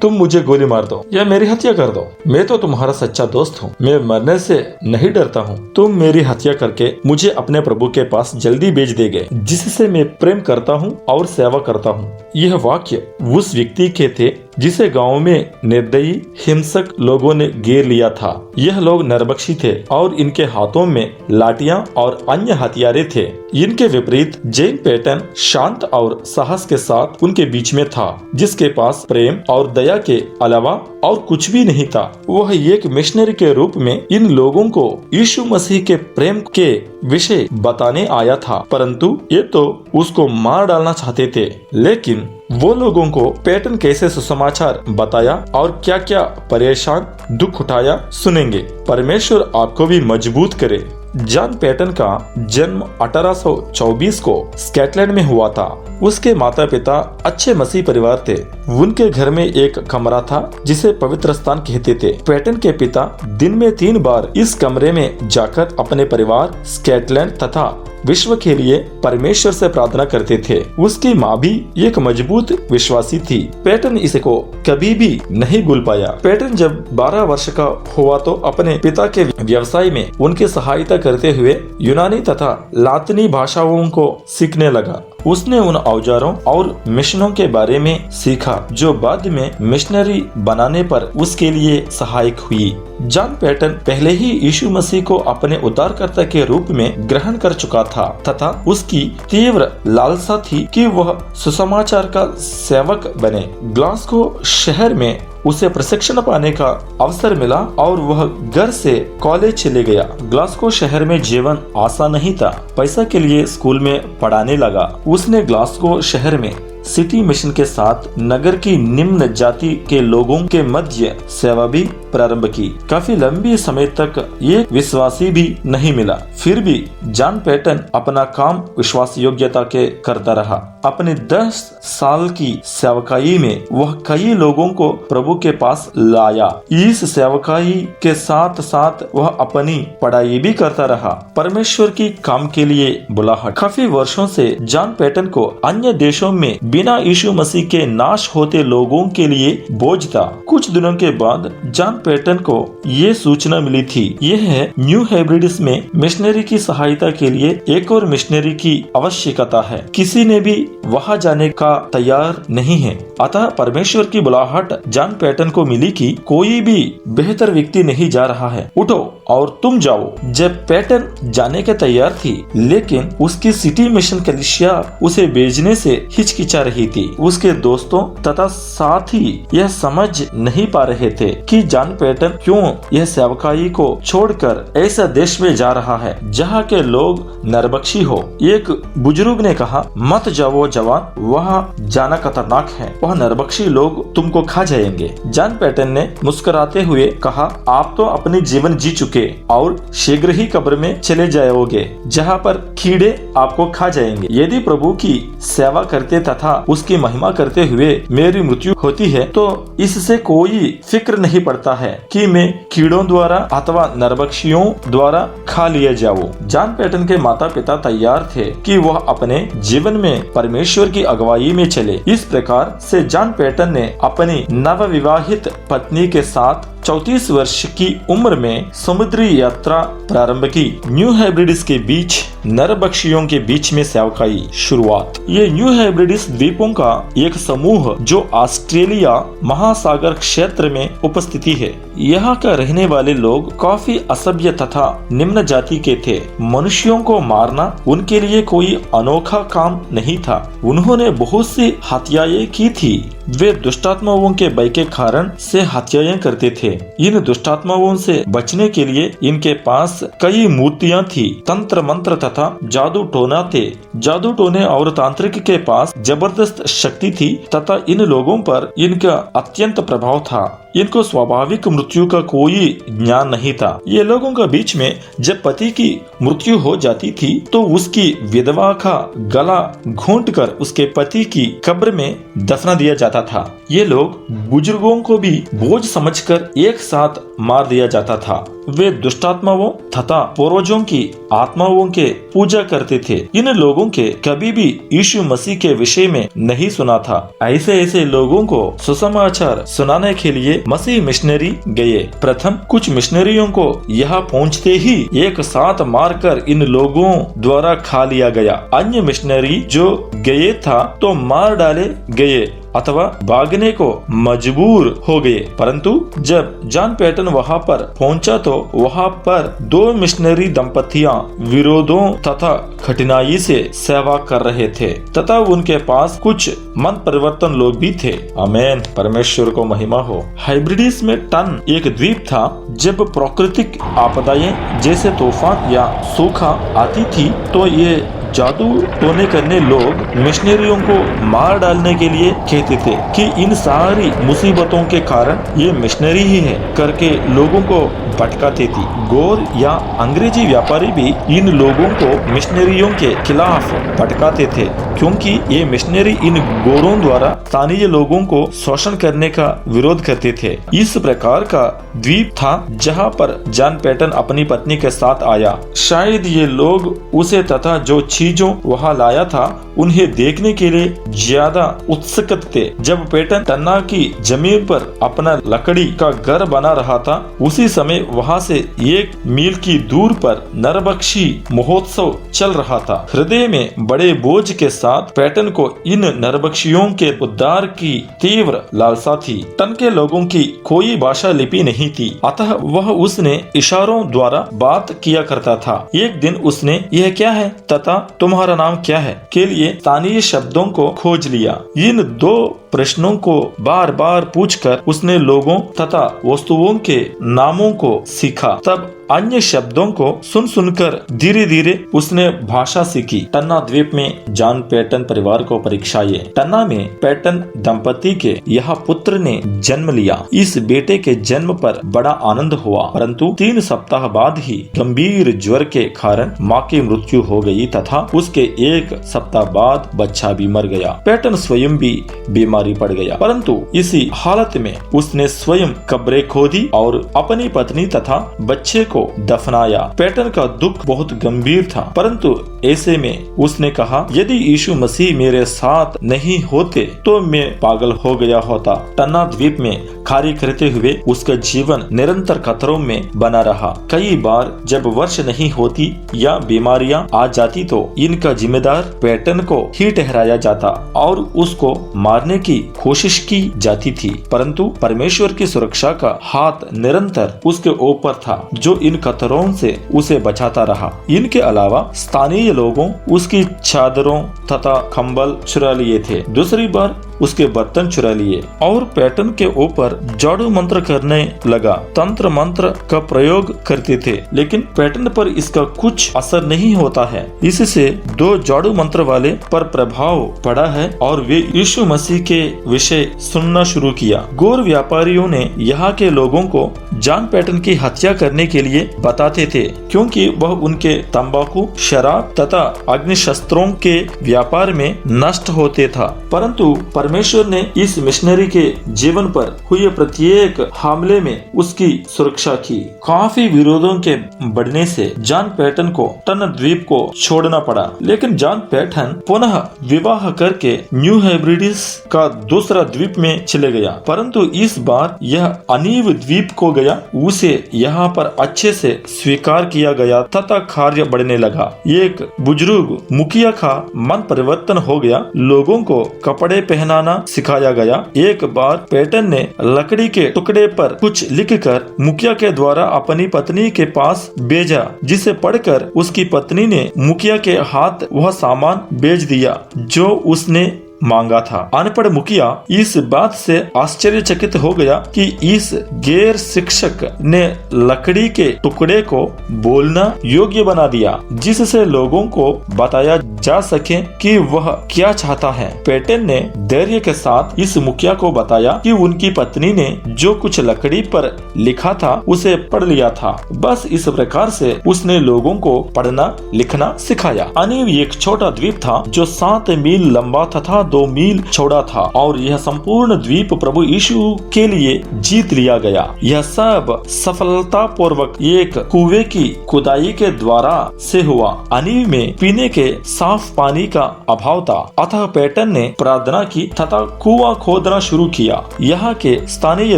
तुम मुझे गोली मार दो या मेरी हत्या कर दो, मैं तो तुम्हारा सच्चा दोस्त हूँ, मैं मरने से नहीं डरता हूँ। तुम मेरी हत्या करके मुझे अपने प्रभु के पास जल्दी भेज देंगे, जिससे मैं प्रेम करता हूँ और सेवा करता हूँ। यह वाक्य उस व्यक्ति के थे जिसे गांव में निर्दयी हिंसक लोगों ने घेर लिया था। यह लोग नरबक्षी थे और इनके हाथों में लाठियां और अन्य हथियारे थे। इनके विपरीत जेन पैटन शांत और साहस के साथ उनके बीच में था, जिसके पास प्रेम और दया के अलावा और कुछ भी नहीं था। वह एक मिशनरी के रूप में इन लोगों को यीशु मसीह के प्रेम के विषय बताने आया था, परंतु ये तो उसको मार डालना चाहते थे। लेकिन वो लोगों को पैटन कैसे सुसमाचार बताया और क्या क्या परेशान दुख उठाया सुनेंगे। परमेश्वर आपको भी मजबूत करे। जॉन पैटन का जन्म 1824 को स्कॉटलैंड में हुआ था। उसके माता पिता अच्छे मसीह परिवार थे। उनके घर में एक कमरा था जिसे पवित्र स्थान कहते थे। पैटन के पिता दिन में 3 बार इस कमरे में जाकर अपने परिवार, स्कॉटलैंड तथा विश्व के लिए परमेश्वर से प्रार्थना करते थे। उसकी माँ भी एक मजबूत विश्वासी थी। पैटन इसको कभी भी नहीं भूल पाया। पैटन जब 12 वर्ष का हुआ तो अपने पिता के व्यवसाय में उनकी सहायता करते हुए यूनानी तथा लातिनी भाषाओं को सीखने लगा। उसने उन औजारों और मिशनों के बारे में सीखा जो बाद में मिशनरी बनाने पर उसके लिए सहायक हुई। जॉन पैटन पहले ही यीशु मसीह को अपने उद्धारकर्ता के रूप में ग्रहण कर चुका था तथा उसकी तीव्र लालसा थी कि वह सुसमाचार का सेवक बने। ग्लासगो शहर में उसे प्रशिक्षण पाने का अवसर मिला और वह घर से कॉलेज चले गया। ग्लासगो शहर में जीवन आसान नहीं था। पैसा के लिए स्कूल में पढ़ाने लगा। उसने ग्लासगो शहर में सिटी मिशन के साथ नगर की निम्न जाति के लोगों के मध्य सेवा भी प्रारंभ की। काफी लंबी समय तक एक विश्वासी भी नहीं मिला। फिर भी जॉन पैटन अपना काम विश्वास योग्यता के करता रहा। अपने 10 साल की सेवकाई में वह कई लोगों को प्रभु के पास लाया। इस सेवकाई के साथ साथ वह अपनी पढ़ाई भी करता रहा। परमेश्वर की काम के लिए बुलाहट। काफी वर्षों से जॉन पैटन को अन्य देशों में बिना यीशु मसीह के नाश होते लोगों के लिए बोझ था। कुछ दिनों के बाद जॉन पैटन को ये सूचना मिली थी। यह न्यू हेब्रिडिस में मिशनरी की सहायता के लिए एक और मिशनरी की आवश्यकता है। किसी ने भी वहां जाने का तैयार नहीं है। अतः परमेश्वर की बुलाहट जॉन पैटन को मिली कि कोई भी बेहतर व्यक्ति नहीं जा रहा है, उठो और तुम जाओ। जब पैटन जाने के तैयार थी, लेकिन उसकी सिटी मिशन कलीसिया उसे भेजने से हिचकिचा रही थी। उसके दोस्तों तथा साथी यह समझ नहीं पा रहे थे कि जॉन पैटन क्यों यह सेवकाई को छोड़कर ऐसा देश में जा रहा है जहाँ के लोग नरबक्षी हो। एक बुजुर्ग ने कहा, मत जाओ जवान, वहाँ जाना खतरनाक है, वह नरबक्षी लोग तुमको खा जाएंगे। जॉन पैटन ने मुस्कुराते हुए कहा, आप तो अपनी जीवन जी चुके और शीघ्र ही कब्र में चले जाओगे जहाँ पर कीड़े आपको खा जाएंगे। यदि प्रभु की सेवा करते तथा उसकी महिमा करते हुए मेरी मृत्यु होती है तो इससे कोई फिक्र नहीं पड़ता है कि मैं कीड़ों द्वारा अथवा नरबक्षियों द्वारा खा लिया जाऊं। जॉन पैटन के माता पिता तैयार थे कि वह अपने जीवन में परमेश्वर की अगुवाई में चले। इस प्रकार से जॉन पैटन ने अपनी नवविवाहित पत्नी के साथ 34 वर्ष की उम्र में समुद्री यात्रा प्रारंभ की। न्यू हेब्रिडिस के बीच नरबक्षियों के बीच में सेवकाई शुरुआत। ये न्यू हेब्रिडिस द्वीपों का एक समूह जो ऑस्ट्रेलिया महासागर क्षेत्र में उपस्थिति है। यहाँ का रहने वाले लोग काफी असभ्य तथा निम्न जाति के थे। मनुष्यों को मारना उनके लिए कोई अनोखा काम नहीं था। उन्होंने बहुत सी हत्याएं की थी। वे दुष्टात्माओं के भय के कारण से हत्याएं करते थे। इन दुष्टात्माओं से बचने के लिए इनके पास कई मूर्तियां थी। तंत्र मंत्र तथा जादू टोना थे। जादू टोने और तांत्रिक के पास जबरदस्त शक्ति थी तथा इन लोगों पर इनका अत्यंत प्रभाव था। इनको स्वाभाविक मृत्यु मृत्यु का कोई ज्ञान नहीं था। ये लोगों के बीच में जब पति की मृत्यु हो जाती थी तो उसकी विधवा का गला घोंट कर उसके पति की कब्र में दफना दिया जाता था। ये लोग बुजुर्गों को भी बोझ समझकर एक साथ मार दिया जाता था। वे दुष्टात्माओं तथा पूर्वजों की आत्माओं के पूजा करते थे। इन लोगों के कभी भी यीशु मसीह के विषय में नहीं सुना था। ऐसे लोगों को सुसमाचार सुनाने के लिए मसीह मिशनरी गए। प्रथम कुछ मिशनरियों को यहाँ पहुँचते ही एक साथ मारकर इन लोगों द्वारा खा लिया गया। अन्य मिशनरी जो गए था तो मार डाले गए अथवा भागने को मजबूर हो गए। परंतु जब जॉन पैटन वहां पर पहुंचा तो वहां पर दो मिशनरी दंपतियां विरोधों तथा कठिनाई से सेवा कर रहे थे तथा उनके पास कुछ मन परिवर्तन लोग भी थे। आमीन, परमेश्वर को महिमा हो। हाइब्रिडीज में टन एक द्वीप था। जब प्राकृतिक आपदाएं जैसे तूफान या सूखा आती थी तो ये जादू टोने करने लोग मिशनरियों को मार डालने के लिए कहते थे कि इन सारी मुसीबतों के कारण ये मिशनरी ही है करके लोगों को भटकाते थी। गोर या अंग्रेजी व्यापारी भी इन लोगों को मिशनरियों के खिलाफ भटकाते थे क्योंकि ये मिशनरी इन गोरों द्वारा स्थानीय लोगों को शोषण करने का विरोध करते थे। इस प्रकार का द्वीप था जहाँ पर जॉन पैटन अपनी पत्नी के साथ आया। शायद ये लोग उसे तथा जो चीजों वहाँ लाया था उन्हें देखने के लिए ज्यादा उत्सुक थे। जब पैटन टन्ना की जमीन पर अपना लकड़ी का घर बना रहा था उसी समय वहाँ से 1 मील की दूर पर नरबख्शी महोत्सव चल रहा था। हृदय में बड़े बोझ के साथ पैटन को इन नरबख्शियों के उद्धार की तीव्र लालसा थी। टन के लोगों की कोई भाषा लिपि नहीं थी अतः वह उसने इशारों द्वारा बात किया करता था। एक दिन उसने यह क्या है तथा तुम्हारा नाम क्या है के लिए स्थानीय शब्दों को खोज लिया। इन 2 प्रश्नों को बार बार पूछकर उसने लोगों तथा वस्तुओं के नामों को सीखा। तब अन्य शब्दों को सुन सुनकर धीरे धीरे उसने भाषा सीखी। टन्ना द्वीप में जॉन पैटन परिवार को परीक्षाएं। टन्ना में पैटन दंपति के यह पुत्र ने जन्म लिया। इस बेटे के जन्म पर बड़ा आनंद हुआ परंतु 3 सप्ताह बाद ही गंभीर ज्वर के कारण मां की मृत्यु हो गई तथा उसके 1 सप्ताह बाद बच्चा भी मर गया। पैटन स्वयं भी बीमारी पड़ गया परंतु इसी हालत में उसने स्वयं कब्रें खोदी और अपनी पत्नी तथा बच्चे को दफनाया। पैटन का दुख बहुत गंभीर था परंतु ऐसे में उसने कहा यदि यीशु मसीह मेरे साथ नहीं होते तो मैं पागल हो गया होता। टन्ना द्वीप में कार्य करते हुए उसका जीवन निरंतर खतरों में बना रहा। कई बार जब वर्ष नहीं होती या बीमारियां आ जाती तो इनका जिम्मेदार पैटन को ही ठहराया जाता और उसको मारने की कोशिश की जाती थी परंतु परमेश्वर की सुरक्षा का हाथ निरंतर उसके ऊपर था जो इन खतरों से उसे बचाता रहा। इनके अलावा स्थानीय लोगों उसकी चादरों तथा कंबल चुरा लिए थे। दूसरी बार उसके बर्तन चुरा लिए और पैटन के ऊपर जादू मंत्र करने लगा। तंत्र मंत्र का प्रयोग करते थे लेकिन पैटन पर इसका कुछ असर नहीं होता है। इससे 2 जादू मंत्र वाले पर प्रभाव पड़ा है और वे यीशु मसीह के विषय सुनना शुरू किया। गोर व्यापारियों ने यहाँ के लोगों को जॉन पैटन की हत्या करने के लिए बताते थे क्योंकि वह उनके तंबाकू, शराब तथा अग्नि शस्त्रों के व्यापार में नष्ट होते था। परंतु परमेश्वर ने इस मिशनरी के जीवन पर हुए प्रत्येक हमले में उसकी सुरक्षा की। काफी विरोधों के बढ़ने से जॉन पैटन को टन द्वीप को छोड़ना पड़ा लेकिन जॉन पैटन पुनः विवाह करके न्यू हेब्रिडीज का दूसरा द्वीप में चले गया परंतु इस बार यह अनीव द्वीप को गया। उसे यहाँ पर अच्छे से स्वीकार किया गया तथा कार्य बढ़ने लगा। एक बुजुर्ग मुखिया का मन परिवर्तन हो गया। लोगों को कपड़े पहनाना सिखाया गया। एक बार पैटन ने लकड़ी के टुकड़े पर कुछ लिखकर मुखिया के द्वारा अपनी पत्नी के पास भेजा जिसे पढ़कर उसकी पत्नी ने मुखिया के हाथ वह सामान भेज दिया जो उसने मांगा था। अनपढ़ मुखिया इस बात से आश्चर्यचकित हो गया कि इस गैर शिक्षक ने लकड़ी के टुकड़े को बोलना योग्य बना दिया, जिससे लोगों को बताया जा सके कि वह क्या चाहता है। पैटन ने धैर्य के साथ इस मुखिया को बताया कि उनकी पत्नी ने जो कुछ लकड़ी पर लिखा था उसे पढ़ लिया था। बस इस प्रकार से उसने लोगों को पढ़ना लिखना सिखाया। अनीव एक छोटा द्वीप था जो 7 मील लंबा तथा 2 मील चौड़ा था और यह संपूर्ण द्वीप प्रभु यीशु के लिए जीत लिया गया। यह सब सफलतापूर्वक एक कुएं की खुदाई के द्वारा से हुआ। अनीव में पीने के साफ पानी का अभाव था, अतः पैटन ने प्रार्थना की तथा कुआं खोदना शुरू किया। यहाँ के स्थानीय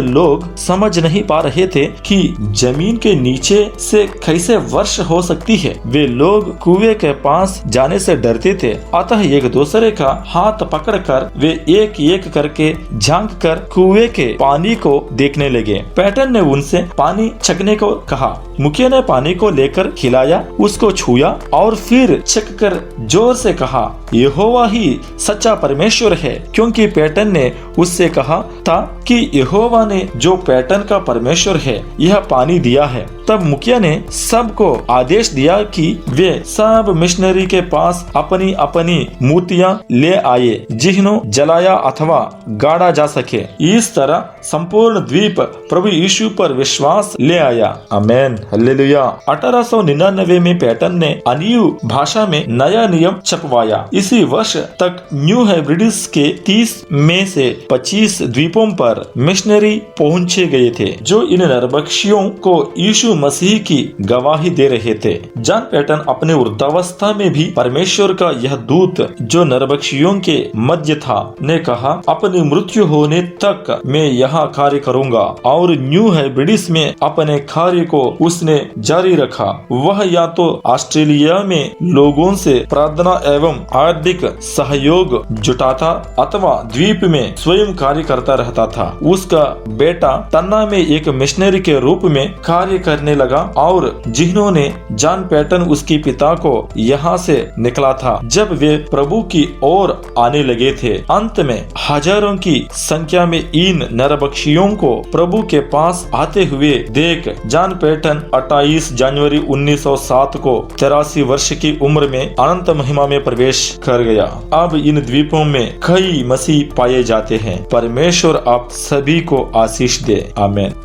लोग समझ नहीं पा रहे थे कि जमीन के नीचे से कैसे वर्ष हो सकती है। वे लोग कुएं के पास जाने से डरते थे, अतः एक दूसरे का हाथ पकड़कर वे एक एक करके झांक कर कुएं के पानी को देखने लगे। पैटन ने उनसे पानी छकने को कहा। मुखिया ने पानी को लेकर खिलाया, उसको छुआ और फिर छक कर जोर से कहा, यहोवा ही सच्चा परमेश्वर है, क्योंकि पैटन ने उससे कहा था कि यहोवा ने जो पैटन का परमेश्वर है यह पानी दिया है। तब मुखिया ने सबको आदेश दिया कि वे सब मिशनरी के पास अपनी अपनी मूर्तियां ले आए, जिन्हें जलाया अथवा गाड़ा जा सके। इस तरह संपूर्ण द्वीप प्रभु यीशु पर विश्वास ले आया। आमेन, हालेलुया। 1899 में पैटन ने अनीव भाषा में नया नियम छपवाया। इसी वर्ष तक न्यू हेब्रिड्स के 30 में से 25 द्वीपों पर मिशनरी पहुंचे गए थे, जो इन नरभक्षियों को यीशु मसीह की गवाही दे रहे थे। जॉन पैटन अपने वृद्धावस्था में भी परमेश्वर का यह दूत जो नरभक्षियों के मध्य था ने कहा, अपनी मृत्यु होने तक मैं यहाँ कार्य करूँगा। और न्यू हेब्रिड्स में अपने कार्य को उसने जारी रखा। वह या तो ऑस्ट्रेलिया में लोगों से प्रार्थना एवं आर्थिक सहयोग जुटाता अथवा द्वीप में स्वयं कार्य करता रहता था। उसका बेटा तन्ना में एक मिशनरी के रूप में कार्य करने लगा और जिन्होंने जॉन पैटन उसके पिता को यहाँ से निकला था जब वे प्रभु की ओर आने लगे थे। अंत में हजारों की संख्या में इन नरभक्षियों को प्रभु के पास आते हुए देख जॉन पैटन 28 जनवरी 1907 को 83 वर्ष की उम्र में अनंत महिमा में प्रवेश कर गया। अब इन द्वीपों में कई मसीह पाए जाते हैं। परमेश्वर आप सभी को आशीष दे। आमीन।